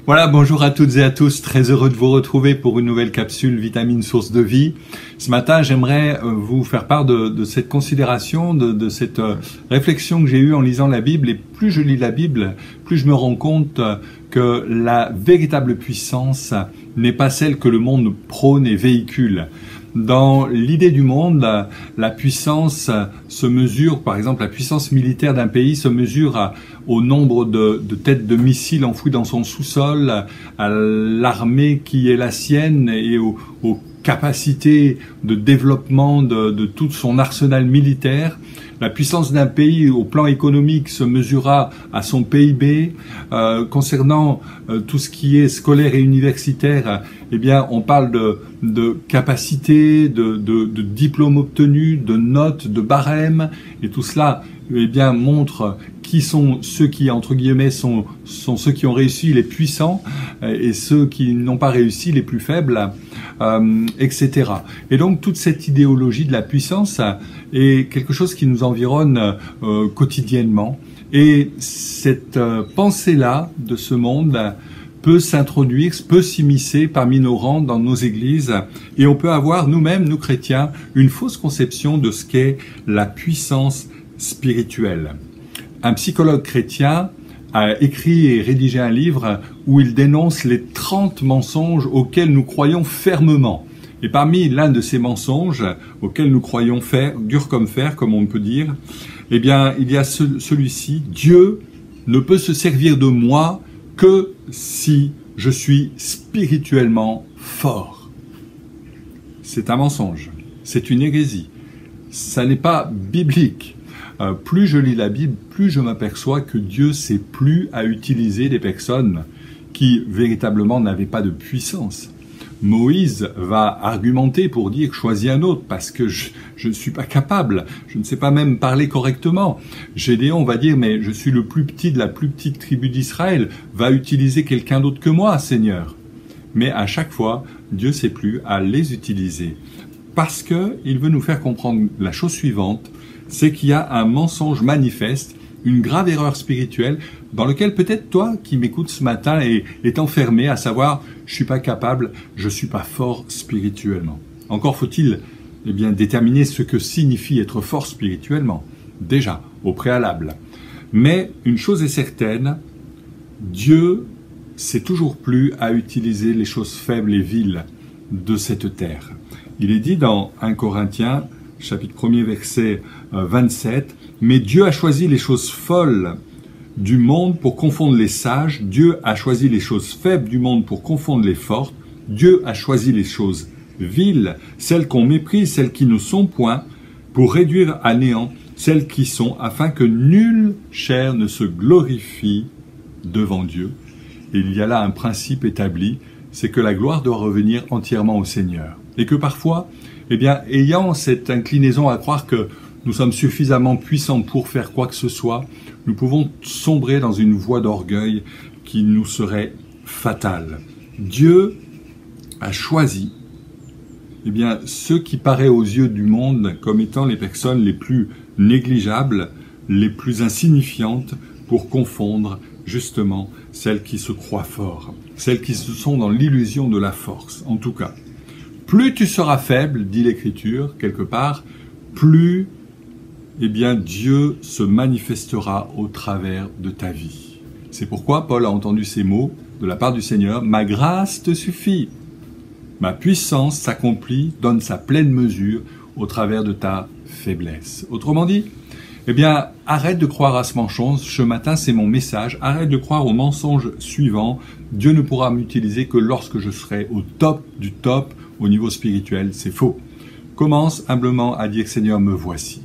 Voilà, bonjour à toutes et à tous, très heureux de vous retrouver pour une nouvelle capsule Vitamine Source de Vie. Ce matin, j'aimerais vous faire part de cette considération, de cette réflexion que j'ai eue en lisant la Bible. Et plus je lis la Bible, plus je me rends compte que la véritable puissance n'est pas celle que le monde prône et véhicule. Dans l'idée du monde, la puissance se mesure, par exemple, la puissance militaire d'un pays se mesure au nombre de têtes de missiles enfouies dans son sous-sol, à l'armée qui est la sienne et aux capacités de développement de tout son arsenal militaire. La puissance d'un pays au plan économique se mesurera à son PIB. Concernant tout ce qui est scolaire et universitaire, eh bien, on parle de capacité, de diplômes obtenus, de notes, de barèmes, et tout cela, eh bien, montre qui sont ceux qui, entre guillemets, sont ceux qui ont réussi, les puissants, et ceux qui n'ont pas réussi, les plus faibles, etc. Et donc, toute cette idéologie de la puissance est quelque chose qui nous environne quotidiennement. Et cette pensée-là de ce monde peut s'introduire, peut s'immiscer parmi nos rangs dans nos églises, et on peut avoir nous-mêmes, nous chrétiens, une fausse conception de ce qu'est la puissance spirituelle. Un psychologue chrétien a écrit et rédigé un livre où il dénonce les 30 mensonges auxquels nous croyons fermement. Et parmi l'un de ces mensonges auxquels nous croyons dur comme fer, comme on peut dire, eh bien, il y a celui-ci: Dieu ne peut se servir de moi que si je suis spirituellement fort. C'est un mensonge, c'est une hérésie, ça n'est pas biblique. Plus je lis la Bible, plus je m'aperçois que Dieu sait plus à utiliser des personnes qui véritablement n'avaient pas de puissance. Moïse va argumenter pour dire « choisis un autre parce que je ne suis pas capable, je ne sais pas même parler correctement ». Gédéon va dire « mais je suis le plus petit de la plus petite tribu d'Israël, va utiliser quelqu'un d'autre que moi, Seigneur ». Mais à chaque fois, Dieu ne sait plus à les utiliser parce qu'il veut nous faire comprendre la chose suivante, c'est qu'il y a un mensonge manifeste, une grave erreur spirituelle dans lequel peut-être toi qui m'écoutes ce matin est enfermé, à savoir « je suis pas capable, je suis pas fort spirituellement ». Encore faut-il eh bien déterminer ce que signifie être fort spirituellement, déjà, au préalable. Mais une chose est certaine, Dieu sait toujours plus à utiliser les choses faibles et viles de cette terre. Il est dit dans 1 Corinthiens, chapitre 1er, verset 27, « Mais Dieu a choisi les choses folles du monde pour confondre les sages, Dieu a choisi les choses faibles du monde pour confondre les fortes, Dieu a choisi les choses viles, celles qu'on méprise, celles qui ne sont point, pour réduire à néant celles qui sont, afin que nulle chair ne se glorifie devant Dieu. » Et il y a là un principe établi, c'est que la gloire doit revenir entièrement au Seigneur. Et que parfois, eh bien, ayant cette inclinaison à croire que nous sommes suffisamment puissants pour faire quoi que ce soit, nous pouvons sombrer dans une voie d'orgueil qui nous serait fatale. Dieu a choisi eh bien, ce qui paraît aux yeux du monde comme étant les personnes les plus négligeables, les plus insignifiantes, pour confondre justement celles qui se croient fortes, celles qui sont dans l'illusion de la force, en tout cas. Plus tu seras faible, dit l'Écriture, quelque part, plus eh bien, Dieu se manifestera au travers de ta vie. C'est pourquoi Paul a entendu ces mots de la part du Seigneur, « Ma grâce te suffit, ma puissance s'accomplit, donne sa pleine mesure au travers de ta faiblesse. » Autrement dit, eh bien, arrête de croire à ce mensonge. Ce matin, c'est mon message. Arrête de croire au mensonge suivant. Dieu ne pourra m'utiliser que lorsque je serai au top du top au niveau spirituel. C'est faux. Commence humblement à dire, Seigneur, me voici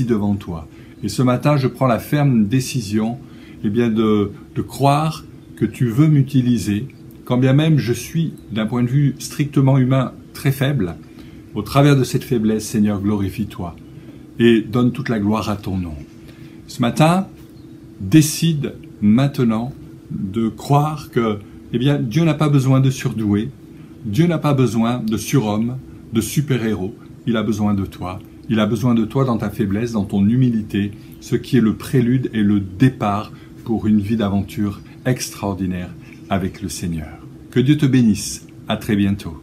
devant toi. Et ce matin, je prends la ferme décision, eh bien, de croire que tu veux m'utiliser, quand bien même je suis, d'un point de vue strictement humain, très faible. Au travers de cette faiblesse, Seigneur, glorifie-toi et donne toute la gloire à ton nom. Ce matin, décide maintenant de croire que, eh bien, Dieu n'a pas besoin de surdoués, Dieu n'a pas besoin de surhommes, de super-héros, il a besoin de toi. Il a besoin de toi dans ta faiblesse, dans ton humilité, ce qui est le prélude et le départ pour une vie d'aventure extraordinaire avec le Seigneur. Que Dieu te bénisse. À très bientôt.